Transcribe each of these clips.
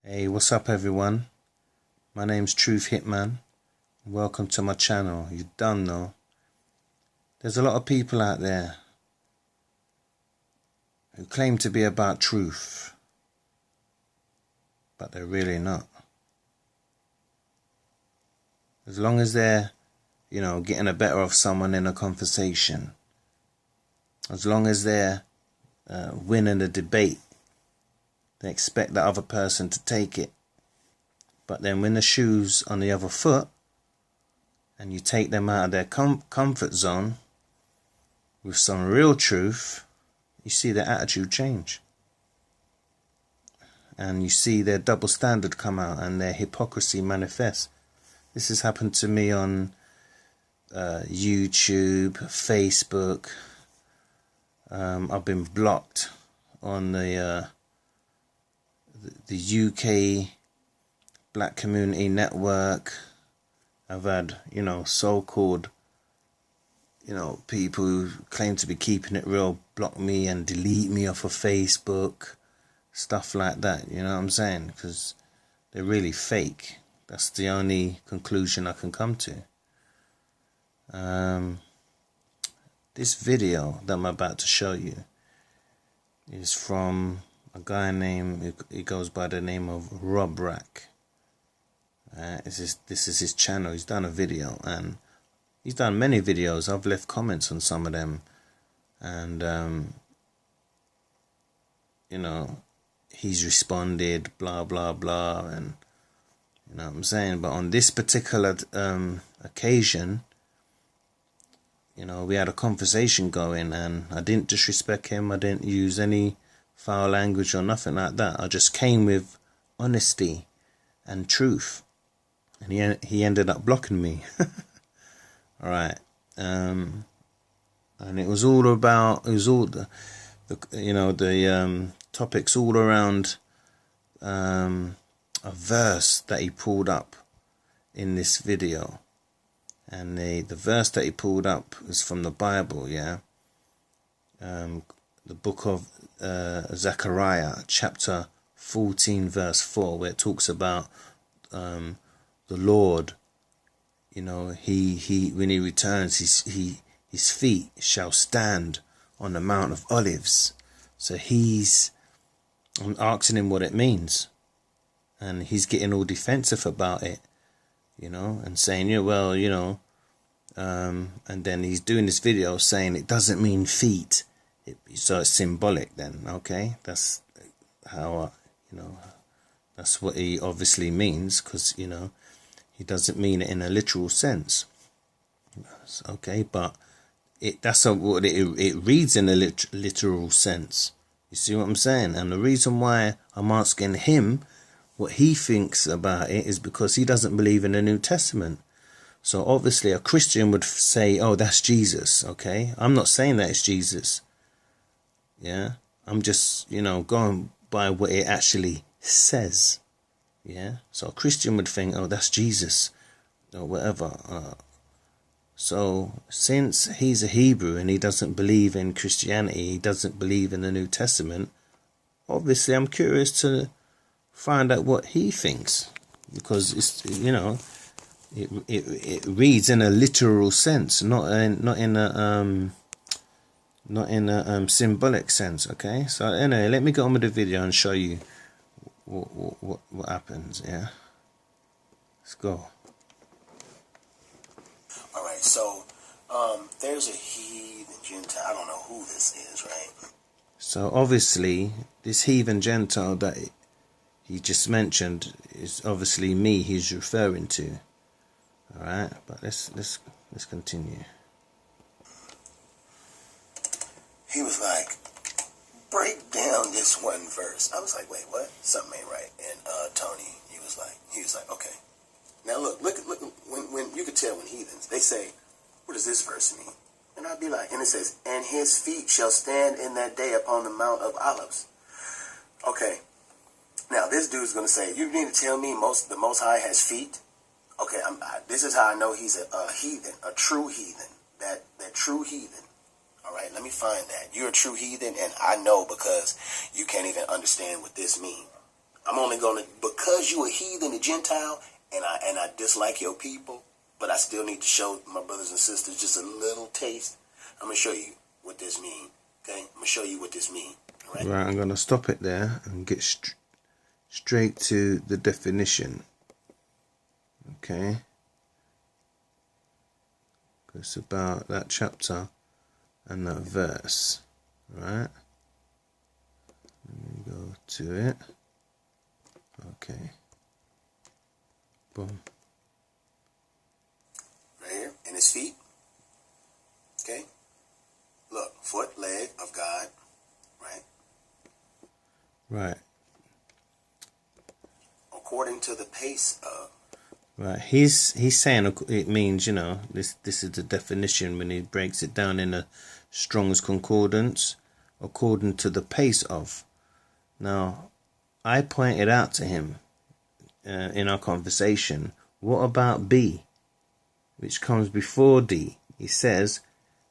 Hey, what's up everyone? My name's Truth Hitman. Welcome to my channel. You done know. There's a lot of people out there who claim to be about truth, but they're really not. As long as they're, getting the better of someone in a conversation, as long as they're winning a debate, they expect the other person to take it. But then when the shoe's on the other foot and you take them out of their comfort zone with some real truth, you see their attitude change. And you see their double standard come out and their hypocrisy manifest. This has happened to me on YouTube, Facebook. I've been blocked on the UK Black Community Network. I've had, so-called, people who claim to be keeping it real block me and delete me off of Facebook, stuff like that, you know what I'm saying? Because they're really fake. That's the only conclusion I can come to. This video that I'm about to show you is from a guy named, he goes by the name of Rob Rack. This is his channel. He's done a video, and he's done many videos. I've left comments on some of them, and he's responded, blah blah blah, and you know what I'm saying. But on this particular occasion, we had a conversation going, and I didn't disrespect him. I didn't use any foul language or nothing like that. I just came with honesty and truth, and he ended up blocking me. All right, and it was all about, it was all the topics all around a verse that he pulled up in this video, and the verse that he pulled up is from the Bible, the book of Zechariah, chapter 14, verse 4, where it talks about the Lord. He when he returns, his feet shall stand on the Mount of Olives. So I'm asking him what it means, and he's getting all defensive about it, and saying, and then he's doing this video saying it doesn't mean feet. So it's symbolic then, okay? That's how, that's what he obviously means, because, he doesn't mean it in a literal sense. Okay, but that's what it reads in a literal sense. You see what I'm saying? And the reason why I'm asking him what he thinks about it is because he doesn't believe in the New Testament. So obviously a Christian would say, oh, that's Jesus, okay? I'm not saying that it's Jesus. Yeah, I'm just, going by what it actually says. Yeah, so a Christian would think, oh, that's Jesus or whatever. So since he's a Hebrew and he doesn't believe in Christianity, he doesn't believe in the New Testament, obviously I'm curious to find out what he thinks, because it's, it reads in a literal sense, not in a symbolic sense. Okay, so anyway, let me get on with the video and show you what happens. Yeah, let's go. All right, so there's a heathen Gentile. I don't know who this is, right? So obviously this heathen Gentile that he just mentioned is obviously me he's referring to. All right, but let's continue. He was like, break down this one verse. I was like, wait, what? Something ain't right. And Tony, he was like, okay. Now look, when you could tell when heathens, they say, what does this verse mean? And I'd be like, and it says, and his feet shall stand in that day upon the Mount of Olives. Okay. Now this dude's gonna say, you need to tell me the Most High has feet? Okay, this is how I know he's a heathen, a true heathen, that true heathen. All right, let me find that. You're a true heathen, and I know because you can't even understand what this means. I'm only gonna, because you a heathen, a Gentile, and I dislike your people, but I still need to show my brothers and sisters just a little taste. I'm gonna show you what this means. Okay, I'm gonna show you what this means. Right, I'm gonna stop it there and get straight to the definition. Okay, it's about that chapter and that verse. Right, let me go to it. Okay, boom. Right here, in his feet. Okay, look, foot, leg of God. Right. Right. According to the pace of. Right. He's saying it means, you know, this is the definition when he breaks it down in a Strong's Concordance, according to the pace of. Now, I pointed out to him in our conversation, what about B, which comes before D? He says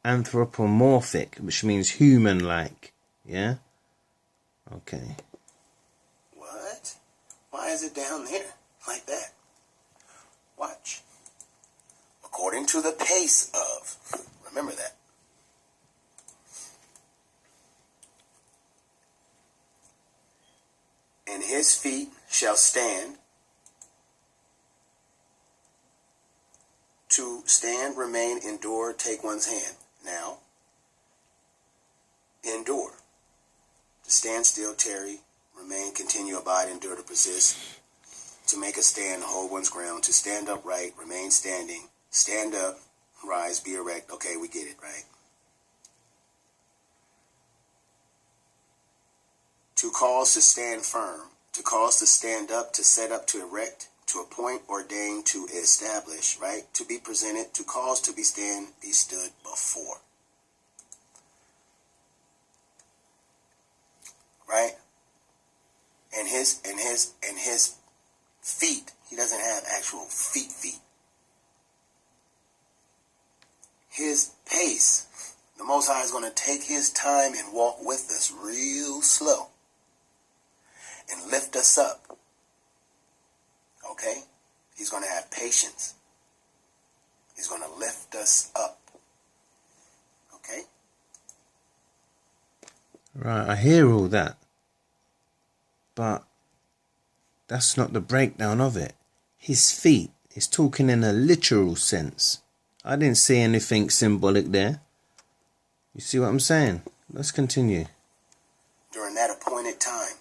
anthropomorphic, which means human-like. Yeah? Okay. What? Why is it down there like that? Watch. According to the pace of. Remember that. And his feet shall stand. To stand, remain, endure, take one's hand. Now, endure. To stand still, tarry, remain, continue, abide, endure, to persist. To make a stand, hold one's ground. To stand upright, remain standing. Stand up, rise, be erect. Okay, we get it, right? To cause to stand firm. To cause to stand up, to set up, to erect. To appoint, ordain, to establish, right? To be presented, to cause to be stand, be stood before. Right? And his feet, he doesn't have actual feet. His pace, the Most High is going to take his time and walk with us real slow and lift us up. Okay? He's going to have patience. He's going to lift us up. Okay? Right, I hear all that. But that's not the breakdown of it. His feet is talking in a literal sense. I didn't see anything symbolic there. You see what I'm saying? Let's continue. During that appointed time.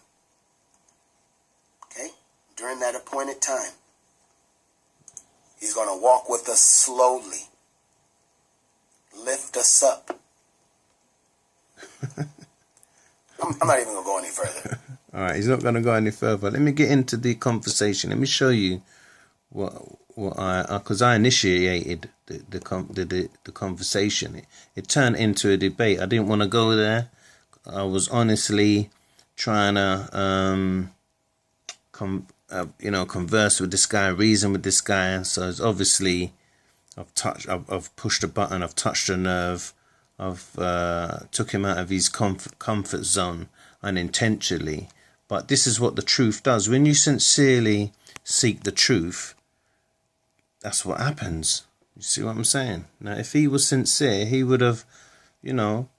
Okay? During that appointed time. He's going to walk with us slowly. Lift us up. I'm not even going to go any further. All right, he's not going to go any further. Let me get into the conversation. Let me show you what I, because I initiated the conversation. It turned into a debate. I didn't want to go there. I was honestly trying to converse with this guy, reason with this guy. And so it's obviously I've pushed a button. I've touched a nerve. I've took him out of his comfort zone unintentionally. But this is what the truth does. When you sincerely seek the truth, that's what happens. You see what I'm saying? Now, if he was sincere, he would have, how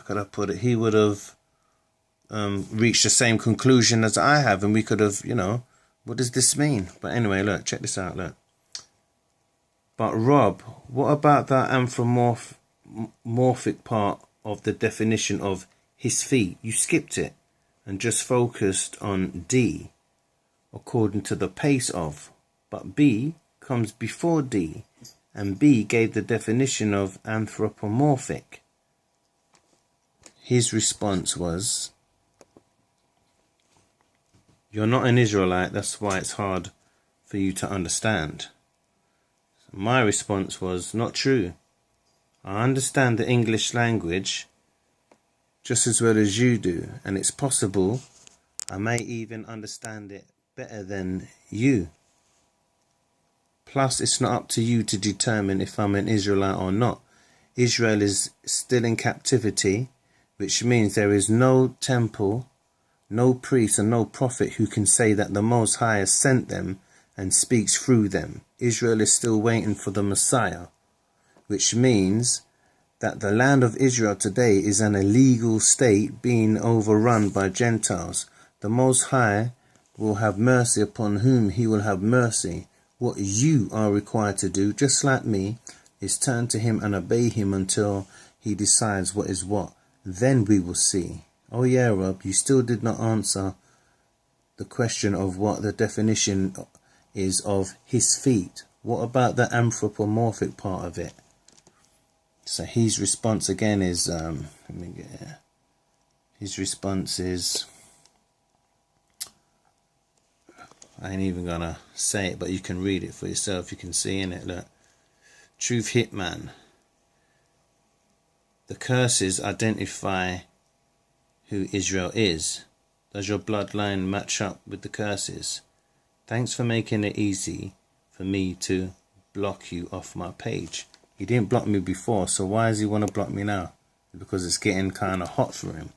could I put it? He would have reached the same conclusion as I have, and we could have, what does this mean? But anyway, look, check this out, look. But Rob, what about that anthropomorphic part of the definition of his feet? You skipped it and just focused on D, according to the pace of. But B comes before D, and B gave the definition of anthropomorphic. His response was, "You're not an Israelite, that's why it's hard for you to understand." My response was, "Not true. I understand the English language just as well as you do, and it's possible I may even understand it better than you. Plus, it's not up to you to determine if I'm an Israelite or not. Israel is still in captivity, which means there is no temple, no priest and no prophet who can say that the Most High has sent them and speaks through them. Israel is still waiting for the Messiah, which means that the land of Israel today is an illegal state being overrun by Gentiles. The Most High will have mercy upon whom he will have mercy. What you are required to do, just like me, is turn to him and obey him until he decides what is what. Then we will see. Oh yeah, Rob, you still did not answer the question of what the definition is of his feet. What about the anthropomorphic part of it? So his response again is, his response is, I ain't even gonna say it, but you can read it for yourself. You can see in it, look. Truth Hitman. The curses identify who Israel is. Does your bloodline match up with the curses? Thanks for making it easy for me to block you off my page. He didn't block me before, so why does he want to block me now? Because it's getting kind of hot for him.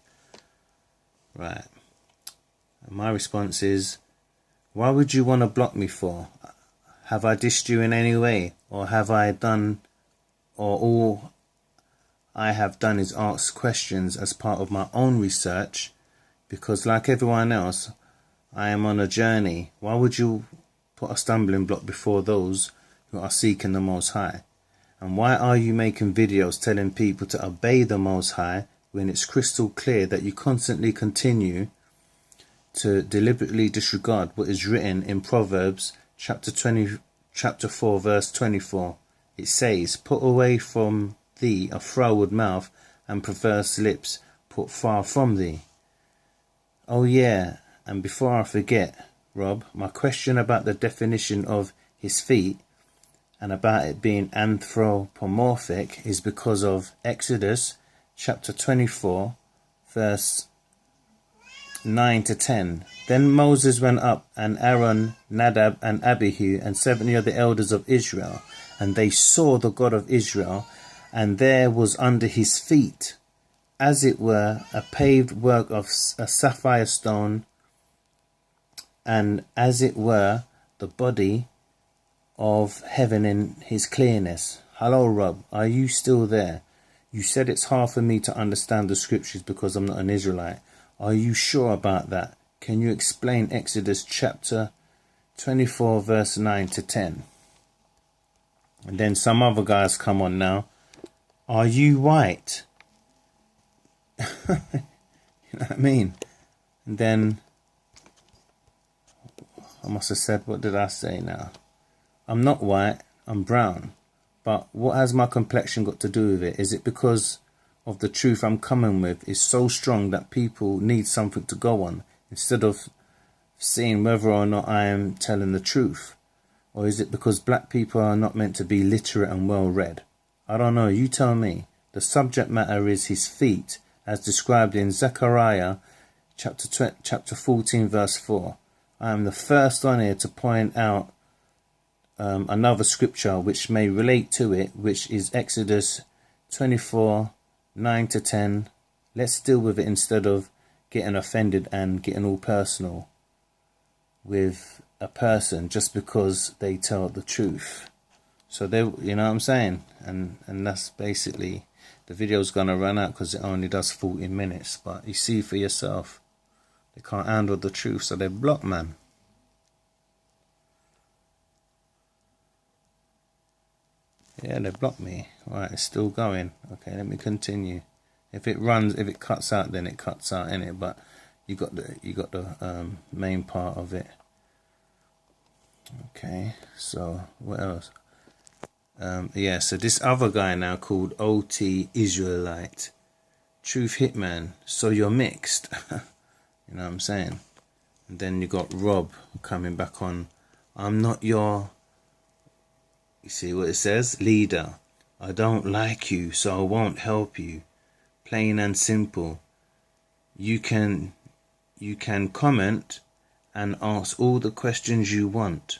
Right. And my response is, why would you want to block me for? Have I dissed you in any way? Or have I done, or all I have done is ask questions as part of my own research? Because like everyone else, I am on a journey. Why would you put a stumbling block before those who are seeking the Most High? And why are you making videos telling people to obey the Most High when it's crystal clear that you constantly continue to deliberately disregard what is written in Proverbs chapter 4 verse 24? It says, put away from thee a froward mouth and perverse lips put far from thee. Oh yeah, and before I forget, Rob, my question about the definition of his feet and about it being anthropomorphic is because of Exodus chapter 24 verse 9 to 10. Then Moses went up, and Aaron, Nadab and Abihu and 70 of the elders of Israel, and they saw the God of Israel, and there was under his feet, as it were, a paved work of a sapphire stone, and as it were, the body of heaven in his clearness. Hello, Rob, are you still there? You said it's hard for me to understand the scriptures because I'm not an Israelite. Are you sure about that? Can you explain Exodus chapter 24 verse 9 to 10? And then some other guys come on now. Are you white? You know what I mean? And then I must have said, what did I say now? I'm not white, I'm brown. But what has my complexion got to do with it? Is it because of the truth I'm coming with is so strong that people need something to go on instead of seeing whether or not I am telling the truth? Or is it because black people are not meant to be literate and well read? I don't know, you tell me. The subject matter is his feet, as described in Zechariah chapter 14 verse 4. I am the first on here to point out another scripture which may relate to it, which is Exodus 24 9 to 10. Let's deal with it instead of getting offended and getting all personal with a person just because they tell the truth. So they, you know what I'm saying? And that's basically, the video's gonna run out because it only does 40 minutes. But you see for yourself, they can't handle the truth, so they block, man. Yeah, they blocked me. Alright, it's still going. Okay, let me continue. If it runs, if it cuts out, then it cuts out, innit? But you got the main part of it. Okay, so what else? Yeah, so this other guy now called OT Israelite, Truth Hitman. So you're mixed. You know what I'm saying? And then you got Rob coming back on. I'm not your, you see what it says? Leader. I don't like you, so I won't help you. Plain and simple. You can comment and ask all the questions you want,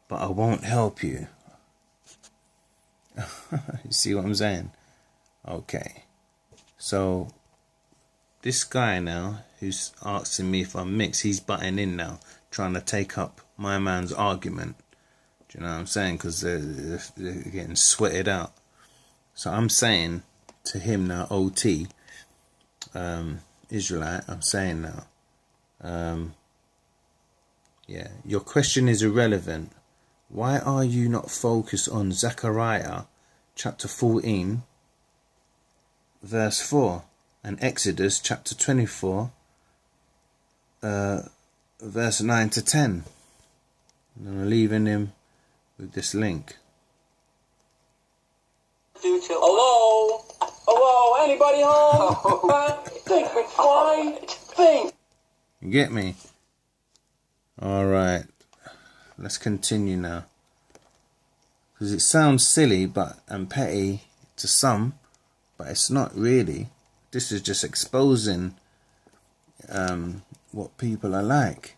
but I won't help you. You see what I'm saying? Okay. So this guy now, who's asking me if I'm mixed, he's butting in now, trying to take up my man's argument. Do you know what I'm saying? Because they're getting sweated out. So I'm saying to him now, OT, Israelite, I'm saying now, yeah, your question is irrelevant. Why are you not focused on Zechariah chapter 14, verse 4, and Exodus chapter 24, verse 9 to 10? And I'm leaving him with this link. Hello? Hello? Anybody home? Think, McFly. Think. You get me? Alright. Let's continue now. Because it sounds silly and petty to some, but it's not really. This is just exposing what people are like.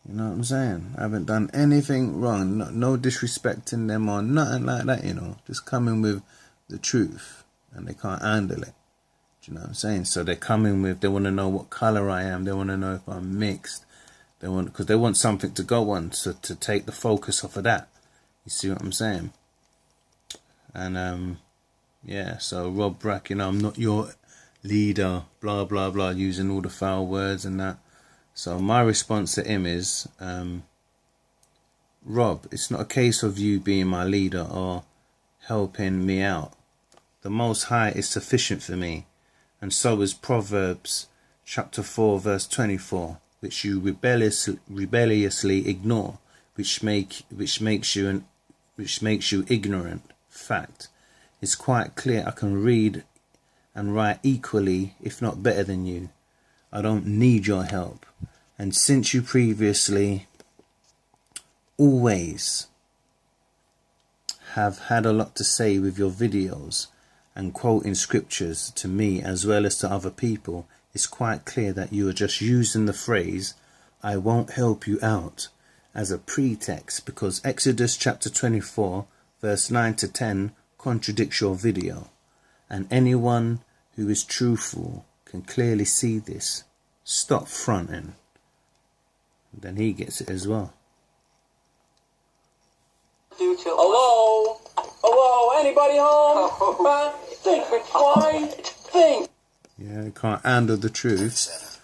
You know what I'm saying? I haven't done anything wrong. No disrespecting them or nothing like that, you know. Just coming with the truth. And they can't handle it. Do you know what I'm saying? So they're coming with, they want to know what colour I am. They want to know if I'm mixed. Because they want something to go on to take the focus off of that. You see what I'm saying? And, yeah, so Rob Brack, you know, I'm not your leader, blah, blah, blah, using all the foul words and that. So my response to him is, Rob, it's not a case of you being my leader or helping me out. The Most High is sufficient for me, and so is Proverbs chapter 4 verse 24, which you rebelliously ignore, which makes you ignorant. Fact, it's quite clear I can read and write equally, if not better than you. I don't need your help. And since you previously always have had a lot to say with your videos and quoting scriptures to me as well as to other people, it's quite clear that you are just using the phrase, I won't help you out, as a pretext, because Exodus chapter 24 verse 9 to 10 contradicts your video. And anyone who is truthful can clearly see this. Stop fronting. Then he gets it as well. Hello? Hello? Anybody home? Think, McFly. Think. Yeah, they can't handle the truth.